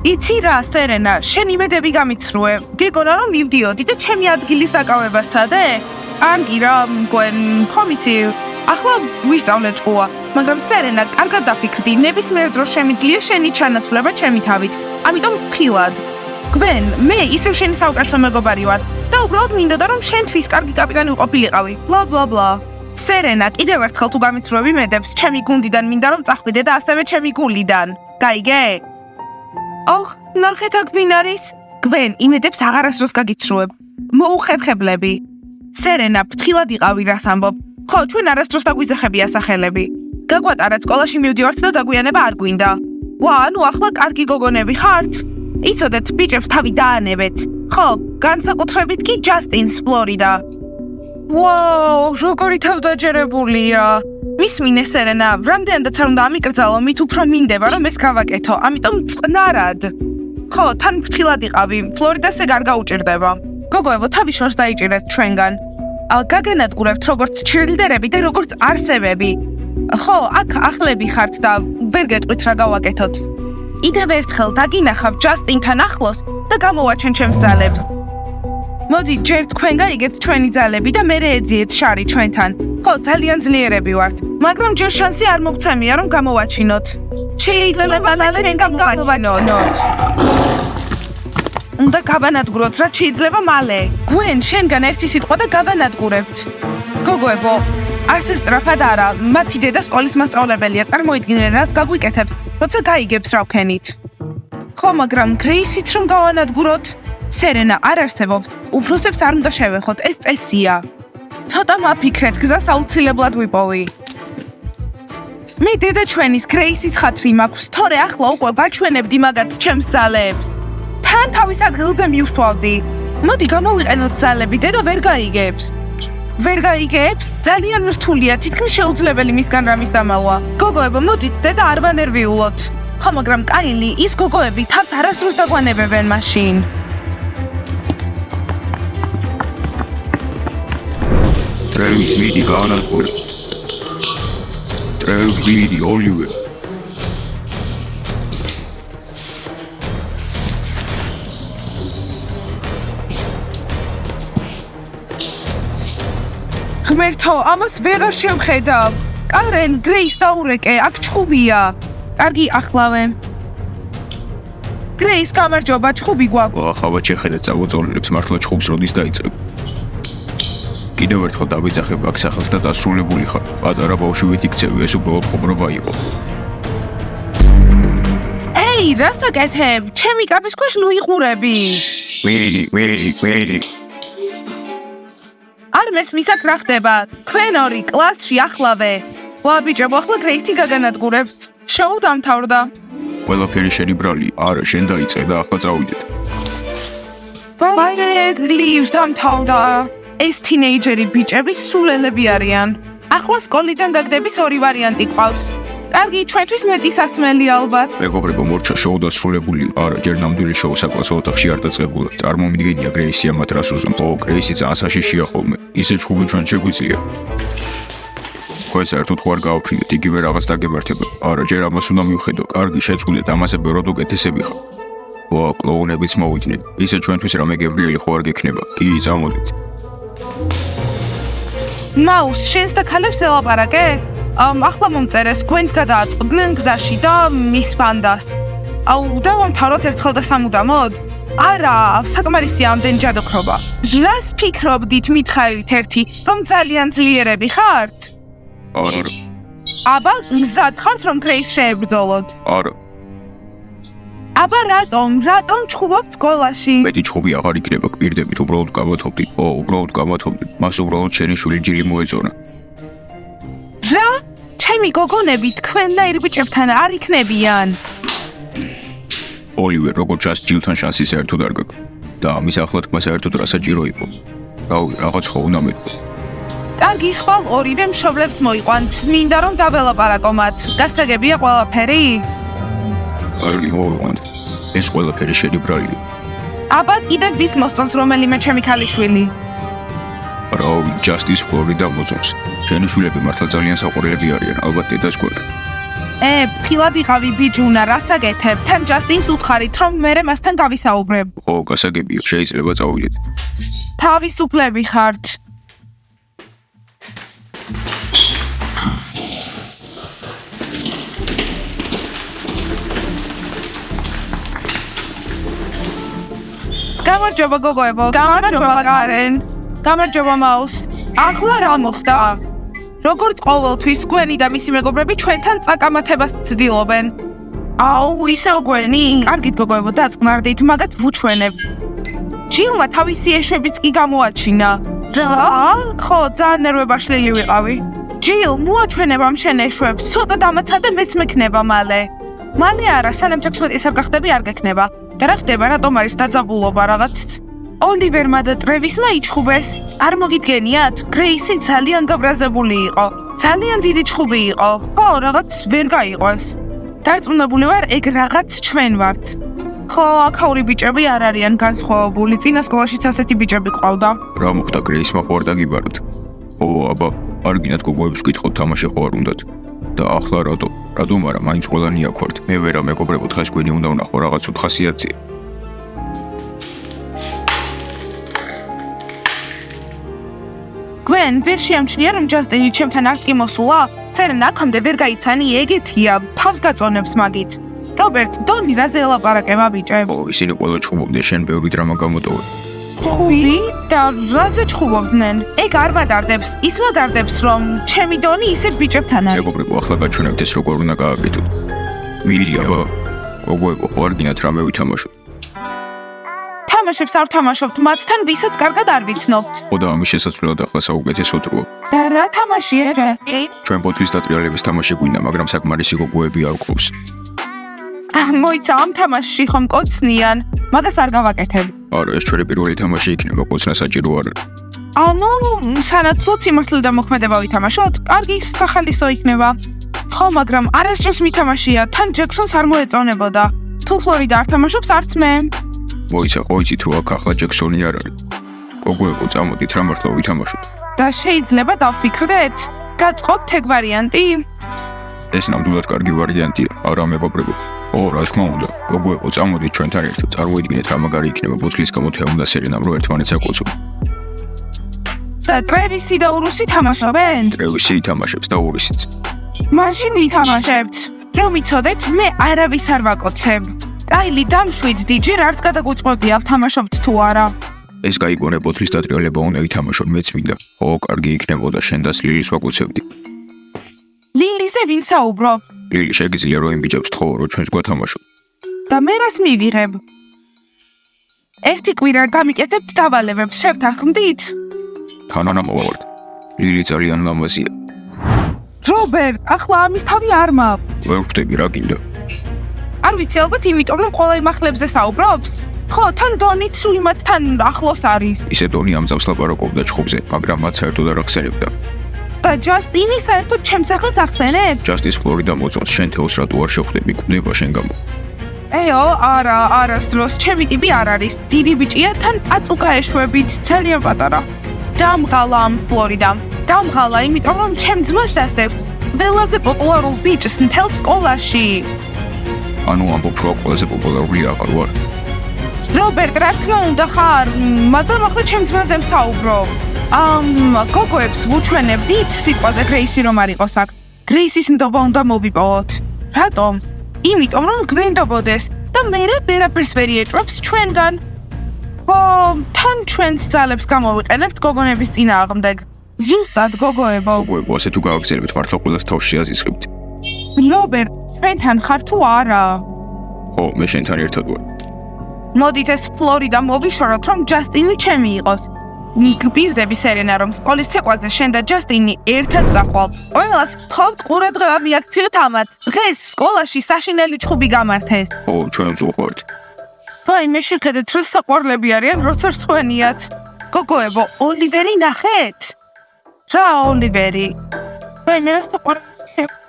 იცი რა, სერენა, შენ იმედები გამიცრუე. გეგონა რომ მივდიოდი და ჩემი ადგილის დაკავებას ცადე? კარგი რა, მგwen, ხომიცი. ახლა ვისწავლე ჭკუა, მაგრამ სერენა, კარგად დაფიქრდი, ნებისმიერ დროს შემიძლია შენი ჩანაცვლება ჩემი თავით. ამიტომ ხილად. გვენ, მე ისევ შენი საუკეთესო მეგობარი ვარ და უბრალოდ მინდოდა რომ შენთვის კარგი კაპიტანი ვყოფილიყავი. ბლა ბლა ბლა. სერენა, კიდევ ერთხელ თუ გამიცრუები მედებს, ჩემი გუნდიდან მინდა რომ წახვიდე და ასევე ჩემი გულიდან. გაიგე? ოხ, ნახეთ აქ ვინ არის? გვენ, იმედებს აღარასდროს გაგიცრუებ. მოუხერხებლები. სერენა, ფრთხილად იყავი რას ამბობ. ხო, ჩვენ არასდროს დაგვიზახებია სახელები. გაგვატარეთ სკოლაში მივდივართ და დაგვიანება არ გვინდა. ვა, ანუ ახლა კარგი გოგონები ხართ? იცოდეთ, ბიჭებს თავი დაანებეთ. ხო, განსაკუთრებით კი ჯასტინს ფლორიდა. ვაუ, როგორი თავდაჯერებულია. მისმინე სერენა, რამდენადაც არ უნდა ამიკრძალო, მით უფრო მინდება რომ ეს გავაკეთო, ამიტომ წყნარად. ხო, თან ფრთხილად იყავი, ფლორიდას ეგ არ გაუჭირდება. გოგოებო, თავი შორს დაიჭირეთ ჩვენგან. გაგენადგურებთ როგორც ჩრილდერები და როგორც არსებები. ხო, აქ ახლები ხართ და ვერ გეტყვით რა გავაკეთოთ. კიდევ ერთხელ დაგინახავ ჯასტინთან ახლოს და გამოვაჩენ ჩემს ძალებს. მოდი, ჯერ თქვენ გაიგეთ ჩვენი ძალები და მერე ეძიეთ შარი ჩვენთან. ხო, ძალიან ძლიერები ვართ, მაგრამ ჯერ შანსი არ მოგცემია რომ გამოვაჩინოთ. შეიძლება მალე ჩვენ გამოვაჩინოთ. უნდა გავანადგუროთ, რაც შეიძლება მალე. გვენ, შენგან ერთი სიტყვა და გავანადგურებთ. გოგოებო, ასე სწრაფად არა, მათი დედა სკოლის მასწავლებელია, წარმოიდგინე რას გაგვიკეთებს, როცა გაიგებს რა ვქენით. ხო, მაგრამ გრეისიც რომ გავანადგუროთ? სერენა, არ არსებობს, უფროსებს არ უნდა შევეხოთ, ეს წესია. ცოტა მაფიქრეთ, გზას აუცილებლად ვიპოვი. მე დედა ჩვენის გრეისის ხათრი მაქვს, თორე ახლა უკვე ვაჩვენებდი მაგათ ჩემს ძალებს. თან თავის ადგილზე მივსვავდი. მოდი გამოვიყენოთ ძალები, დედა ვერ გაიგებს. ვერ გაიგებს? ძალიან რთულია, თითქმის შეუძლებელი მისგან რამის დამალვა. გოგოებო, მოდით, დედა არ ვანერვიულოთ. ხო, მაგრამ კაილი, ის გოგოები თავს არასდროს დაგვანებებენ მაშინ. Travis Midi განადგურე. Travis Midi Oliver. ღმერთო, ამას ვეღარ შევხედავ. კარენ, გრეის დაურეკე, აქ ჩხუბია. კარგი, ახლავე. გრეის გამარჯობა, ჩხუბი გვაქვს. ახლა შეხედეთ წავუწოლებს მართლა ჩხუბს როდის დაიწყებ. კიდევ ერთხელ დავიძახებ აქ სახელს და დასრულებული ხარ. პატარა ბავშვი ვეთიქცევი, ეს უბრალოდ ხუმრობა იყო. ეი, რას აკეთებ? ჩემი კაპის ქვეშ ნუ იყურები. ვერი. არ მესმის აქ რა ხდება? თქვენ ორი კლასში ახლავე. ვა, ბიჭებო, ახლა გრეითი გაგანადგურებთ. შოუ დამთავრდა. ყველაფერი შენი ბრალი, არა, შენ დაიწყე და ახლა წავიდეთ. ვაირეს ლივს დამთავრდა. ეს თინეიჯერი ბიჭები სულელები არიან. ახლა სკოლიდან გაგდების ორი ვარიანტი გვყავს. კარგი, ჩვენთვის მეტი სასმელი ალბათ. მეგობრებო, მორჩა შოუ დასრულებული. არა, ჯერ ნამდვილი შოუ საკლასო ოთახში არ დაწყებულა. წარმომიდგენია გრეისი ამათ რას უზრუნს. ო, გრეისი წასაშიშია ხოლმე. ისე ჩხუბი ჩვენ შეგვიძლია. ხო, საერთოდ ხო არ გავაფრინდეთ, იგივე რაღაც დაგემართება. არა, ჯერ ამას უნდა მივხედო. კარგი, შეცვლეთ, ამაზე ბევრად უკეთესები ხარ. ვა, კლოუნებიც მოვიდნენ. ისე ჩვენთვის რამე გემრიელი ხო არ გექნება. კი, წამოდით. მაუს, შენს და ქალებს ელაპარაკე? ახლა მომწერეს, გვენს გადააწყდნენ გზაში და მის ბანდას. დავამთავროთ ერთხელ და სამუდამოდ? არა, საკმარისია ამდენი ჯადოქრობა. რას ფიქრობდით მითხარით ერთი, რომ ძალიან ძლიერები ხართ? არა. აბა, მზად ხართ რომ გრეის შეებრძოლოთ? არა. აბა, რატომ ჩხუბობთ სკოლაში? მეტი ჩხუბი აღარ იქნება, გვირდებით, უბრალოდ გამათობდით. უბრალოდ გამათობდით. მას უბრალოდ შენი შვილი ჯილი მოეწონა. რა? ჩემი გოგონები თქვენნაირ ბიჭებთან არ იქნებიან. ოლივერ, როგორც ჩანს, ჯილთან შანსი საერთოდ არ გაქვს. და ამის ახლად თქმა საერთოდ რა საჭირო იყო. რავი, რაღაც ხო უნდა მეთქვა. კარგი, ხვალ ორივე მშობლებს მოიყვანთ. მინდა რომ დაველაპარაკო მათ. გასაგებია ყველაფერი? კარგი, მოვიყვანთ. ეს ყველაფერი შენი ბრალია. აბა, კიდევ ვის მოსწონს რომელიმე ჩემი ქალიშვილი? რავი, ჯასტის ფლორიდა მოწონს. შენი შვილები მართლა ძალიან საყვარელები არიან, ალბათ დედას გვერდ. ფხილად იყავი ბიჯუნა, რას აკეთებ? თან ჯასტინს უთხარით, რომ მერე მასთან გავისაუბრებ. ო, გასაგებია, შეიძლება წავიდეთ. თავისუფლები ხართ. გამარჯობა გოგოებო, გამარჯობა კარენ, გამარჯობა მაუს. ახლა რა მოხდა? როგორც ყოველთვის გვენი და მისი მეგობრები ჩვენთან წაკამათებას ცდილობენ. აუ, ისევ გვენი? კარგით გოგოებო, დაწყნარდით, მაგათ ვუჩვენებ. ჯილმა თავისი ეშვებიც კი გამოაჩინა. რა? ხო, ძალიან ნერვებაშლილი ვიყავი. ჯილ, მოაჩვენებ ამ შენ ეშვებს, ცოტა დამაცადე მეც მექნება მალე. მალე არა, სანამ 16-ს არ გახდები არ გექნება. და რა ხდება, რატომ არის დაძაბულობა რაღაც? ოლივერმა და ტრევისმა იჩხუბეს. არ მოგიდგენიათ? გრეისი ძალიან გაბრაზებული იყო. ძალიან დიდი ჩხუბი იყო. ხო, რაღაც ვერ გაიყვეს. დარწმუნებული ვარ, ეგ რაღაც ჩვენ ვართ. ხო, აქაური ბიჭები არ არიან განსხვავებული. წინა სკოლაშიც ასეთი ბიჭები ყავდა. რა მოხდა გრეისმა ხო არ დაგიბაროთ? ო, აბა, არ გინდათ გოგოებს გითხოთ თამაში ხო არ უნდათ? და ახლა რატომ არა მაინც ყველანი აქ ვართ. მე ვერა მეგობრებო დღეს გვინი უნდა ვნახო რაღაც უთხასიათია. გვენ, ვერ შეამჩნია რომ ჯასტინი ჩემთან არ კი მოსულა? წერენ აქამდე ვერ გაიცანი ეგეთია, თავს გაწონებს მაგით. რობერტ, დონი რაზე ელაპარაკებ აბიჭებ? ო, ისინი ყველა ჩხუბობდნენ, შენ ბევრი დრამა გამოტოვე. ხუი? და რაზე ჩხუბობდნენ? ეგ არ მადარდებს, ის მადარდებს რომ ჩემი დონი ისე ბიჭებთან არის. მეგობრებო, ახლა გაჩვენებთ ეს როგორ უნდა გააკეთოთ. მილია, გოგოებო, ხო არ გინდათ რამე ვითამაშოთ? თამაშებს არ თამაშობთ, მათთან ვისაც კარგად არ ვიცნობთ. ხო და ამის შესაძლებლად ახლა საუკეთესო დროა. და რა თამაშია რა? ჩვენ ბოთლის დატრიალების თამაში გვინდა, მაგრამ საკმარისი გოგოები არ გვყავს. მოიცა ამ თამაშში ხომ კოცნიან, მაგას არ გავაკეთებ. არა, ეს ჩვენი პირველი თამაში იქნება, კოცნა საჭირო არ არის. ანუ, სანაცვლოდ სიმართლე და მოქმედება ვითამაშოთ, კარგი სახალისო იქნება. ხო, მაგრამ არასდროს მითამაშია, თან ჯექსონს არ მოეწონებოდა. თუ ფლორიდა არ თამაშობს, არც მე. მოიცა, ხო იცით რომ აქ ახლა ჯექსონი არ არის. გოგოებო, წამოდით რა მართლა ვითამაშოთ. და შეიძლება დავფიქრდეთ? გაწყობთ ეგ ვარიანტი? ეს ნამდვილად კარგი ვარიანტია, არა მეგობრებო. ო, რა თქმა უნდა, გოგოებო, წამოდით ჩვენთან ერთად, წარმოიდგინეთ რა მაგარი იქნება ბოთლის გამოთევა და სერენამ რო ერთმანეთს აკოცო. და ტრევისი და ურუსი თამაშობენ? ტრევისი ითამაშებს და ურისიც. მაშინ ვითამაშებთ. რომ იცოდეთ, მე არავის არ ვაკოცებ. კაილი დამშვიდდი, ჯერ არც გადაგუწყვეტია ვთამაშობთ თუ არა. ეს გაიგონე ბოთლის დატრიალება უნდა ვითამაშოთ, მეც მინდა. ო, კარგი იქნებოდა, შენ და ლილის ვაკოცებდი. ლილიზე ვინ საუბრობ? ლილი შეგიძლია რომ იმ ბიჭებს თხოვო, რომ ჩვენს გვათამაშოთ. და მე რას მივიღებ? ერთი კვირა გამიკეთებთ დავალებებს, შევთანხმდით? თანანამოვართ. ლილი ძალიან ლამაზია. რობერტ, ახლა ამის თავი არ მაქვს. ვერ ვხვდები რა გინდა. არ ვიცი, ალბათ იმიტომ რომ ყველა იმ ახლებზე საუბრობს? ხო, თან დონით სულ იმათთან ახლოს არის. ისე დონი ამძავს ლაპარაკობდა ჩხუბზე, მაგრამ მათ საერთოდ არ ახსენებდა. და ჯასტინი საერთოდ ჩემს ახლს ახსენებს? ჯასტინს ფლორიდა მოწონს, შენ თეოს რატო არ შეხვდები, კვდება შენ გამო. ეო, არა, არასდროს, ჩემი ტიპი არ არის. დიდი ბიჭია, თან აწუკა ეშვებით, ძალიან პატარა. დამღალა ამ ფლორიდამ. დამღალა, იმიტომ რომ ჩემ ძმას დასდევს. ყველაზე პოპულარულ ბიჭს მთელ სკოლაში. ანუ ამბობ რომ ყველაზე პოპულარული აღარ ვარ. რობერტ, რა თქმა უნდა ხარ, მაგრამ ახლა ჩემ ძმაზე ვსაუბრობ. გოგოებს ვუჩვენებდით სიტყვაზე გრეისი რომ არ იყოს აქ. გრეისის ნდობა უნდა მოვიპოვოთ. რატომ? იმიტომ რომ გვენდობოდეს და მე ვერაფერს ვერ იეჭვებს ჩვენგან. ო, თან ჩვენს ძალებს გამოვიყენებთ გოგონების წინააღმდეგ. ზუსტად გოგოებო. გოგოებო, ასე თუ გააგრძელებთ, მართლა ყველას თავს შეაზისხებთ. რობერტ, ჩვენთან ხარ თუ არა? ხო, მე შენთან ერთად ვარ. მოდით ეს ფლორიდა მოვიშოროთ, რომ ჯასტინი ჩემი იყოს. გპირდები სერენა, რომ სკოლის ცეკვაზე შენ და ჯასტინი ერთად წახვალ. ყველას თხოვთ ყურადღება მიაქციოთ ამათ. დღეს სკოლაში საშინელი ჩხუბი გამართეს. ო, ჩვენ ვწუხართ. მე შევხედეთ, რომ საყვარლები არიან, როცა რცხვენიათ. გოგოებო, ოლივერი ნახეთ? რა ოლივერი? მე რა საყვარლები?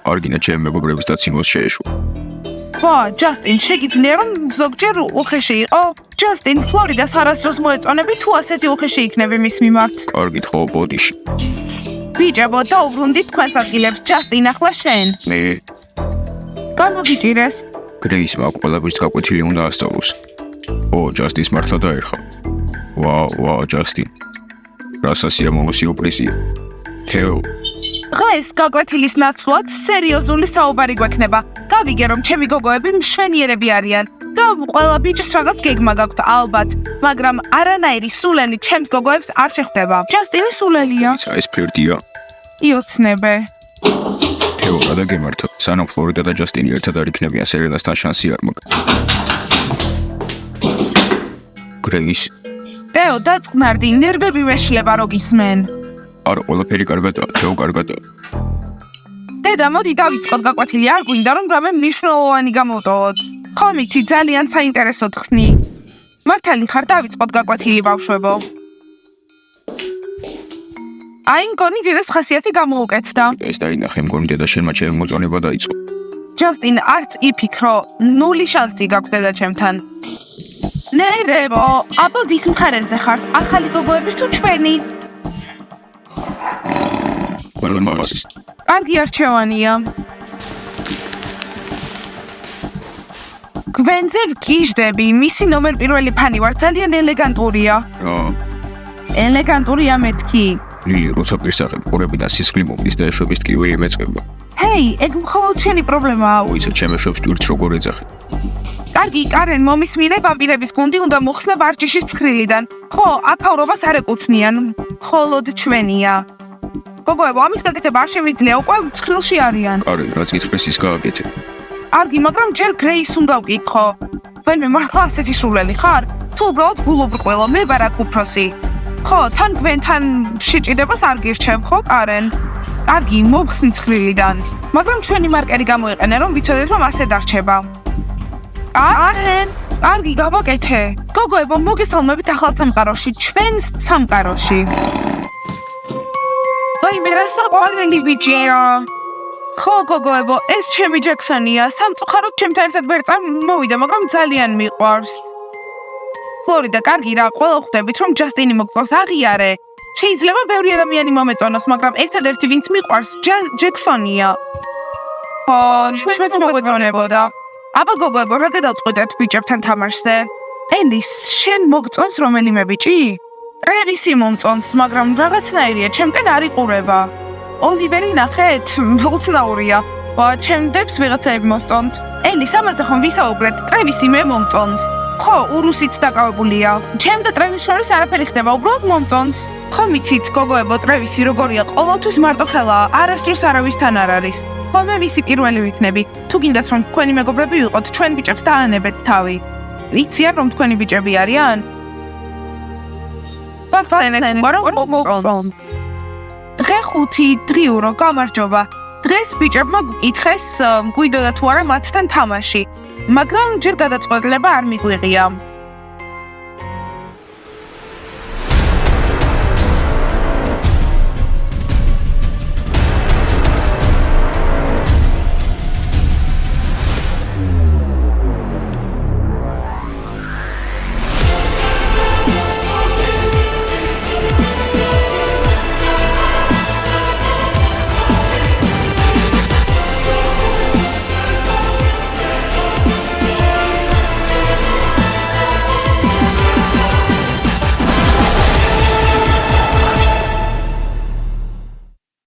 არ გინდა ჩემ მეგობრებს და ცინოს შეეშვა. ჯასტინ, შეგიძლია რომ ზოგჯერ უხეში იყო? ჯასტინ, ფლორიდას არასდროს მოეწონები თუ ასეთი უხეში იქნები მის მიმართ? კარგით, ხო, ბოდიში. ბიჭებო, დაუბრუნდით თქვენს ადგილებს, ჯასტინ, ახლა შენ. მე გამოგიჭირეს. გრეისმა ყველაფერს გაკვეთილი უნდა ასწავლოს. ო, ჯასტინს მართლა დაერხა. ვაუ, ჯასტინ. რასასია მოვსიოპრიზია. თეო. დღეს გაკვეთილის ნაცვლად სერიოზული საუბარი გვექნება. გავიგე რომ ჩემი გოგოები მშვენიერები არიან და ყველა ბიჭს რაღაც გეგმა გაქვთ ალბათ, მაგრამ არანაირი სულელი ჩემს გოგოებს არ შეხვდება. ჯასტინი სულელია. ეს ფერდია. იოცნებე. თეო, რა დაგემართა? სანამ ფლორიდა და ჯასტინი ერთად არ იქნებიან, სერენასთან შანსი არ მაქვს. გრეის. თეო, დაწყნარდი, ნერვები მეშლება რო გისმენ. არა, ყველაფერი კარგადაა, თეო კარგადაა. დედა, მოდი დავიწყოთ გაკვეთილი, არ გვინდა რომ რამე მნიშვნელოვანი გამოვტოვოთ. ხო, მიცი, ძალიან საინტერესოდ ხსნი. მართალი ხარ, დავიწყოთ გაკვეთილი, ბავშვებო. აი, მგონი დედას ხასიათი გამოუკეთდა. ეს დაინახე, მგონი დედა შენმა ჩემი მოწონება დაიწყო. ჯასტინ, არც იფიქრო, ნული შანსი გაქვს დედა ჩემთან. ნერვებო, აბა ვის მხარეზე ხარ? ახალი გოგოების თუ ჩვენი? ყველა მაგას. კარგი არჩევანია. გვენზე ვგიჟდები, მისი ნომერ პირველი ფანი ვარ, ძალიან ელეგანტურია. რა, ელეგანტურია მეთქი. ლილი, როცა პირსახებ ყურებიდან სისხლი მომდის და ეშვების ტკივილი მეწყება. ჰეი, ეგ მხოლოდ შენი პრობლემაა. ოიცე, ჩემ ეშვებს ტვირთს როგორ ეძახი. კარგი, კარენ, მომისმინე ვამპირების გუნდი უნდა მოხსნა ბარჯიშის ცხრილიდან. ხო, აქაურობას არ ეკუთვნიან. მხოლოდ ჩვენია. გოგოებო, ამის გაკეთება არ შემიძლია, უკვე ცხრილში არიან. კარენ, რაც ითხრეს ის გააკეთე. კარგი, მაგრამ ჯერ გრეის უნდა ვკითხო. ვაიმე, მართლა ასეთი სულელი ხარ? თუ უბრალოდ გულუბრყველო, მე ვარ აქ უფროსი. ხო, თან გვენთან შეჭიდებას არ გირჩევ, ხო, კარენ? კარგი, მოხსნი ცხრილიდან. მაგრამ ჩვენი მარკერი გამოიყენე, რომ ვიცოდეთ, რომ ასე დარჩება. კარენ, კარგი, გავაკეთე. გოგოებო, მოგესალმებით ახალ სამყაროში, ჩვენს სამყაროში. ვაიმე, რა საყვარელი ბიჭია. ხო, გოგოებო, ეს ჩემი ჯექსონია. სამწუხაროდ ჩემთან ერთად ვერ წამოვიდა, მაგრამ ძალიან მიყვარს. ფლორიდა, კარგი რა, ყველა ხვდებით, რომ ჯასტინი მოგწონს, აღიარე. შეიძლება ბევრი ადამიანი მომეწონოს, მაგრამ ერთადერთი ვინც მიყვარს, ჯექსონია. ხო, ჩვენც მოგვეწონებოდა. აბა გოგოებო, რა გადავწყვიტეთ ბიჭებთან თამაშზე? ელის, შენ მოგწონს რომელიმე ბიჭი? ტრევისი მომწონს, მაგრამ რაღაცნაირია, ჩემკენ არ იყურება. ოლივერი ნახეთ, უცნაურია. ჩემდებს ვიღაცაები მოსწონთ. ელის, ამაზე ხომ ვისაუბრეთ, ტრევისი მე მომწონს. ხო, ურუსიც დაკავებულია. ჩემ და ტრევის შორის არაფერი ხდება, უბრალოდ მომწონს. ხო, მიცით, გოგოებო, ტრევისი როგორია, ყოველთვის მარტოხელაა, არასდროს არავისთან არ არის. ხო, მე ვისი პირველი ვიქნები. თუ გინდათ რომ თქვენი მეგობრები ვიყოთ, ჩვენ ბიჭებს დაანებეთ თავი. იციან რომ თქვენი ბიჭები არიან? დღე 5 დრიურო, გამარჯობა. დღეს ბიჭებმა გითხეს, გვიდოდა თუ არა მათთან თამაში. მაგრამ ჯერ გადაწყვეტილება არ მიგვიღია.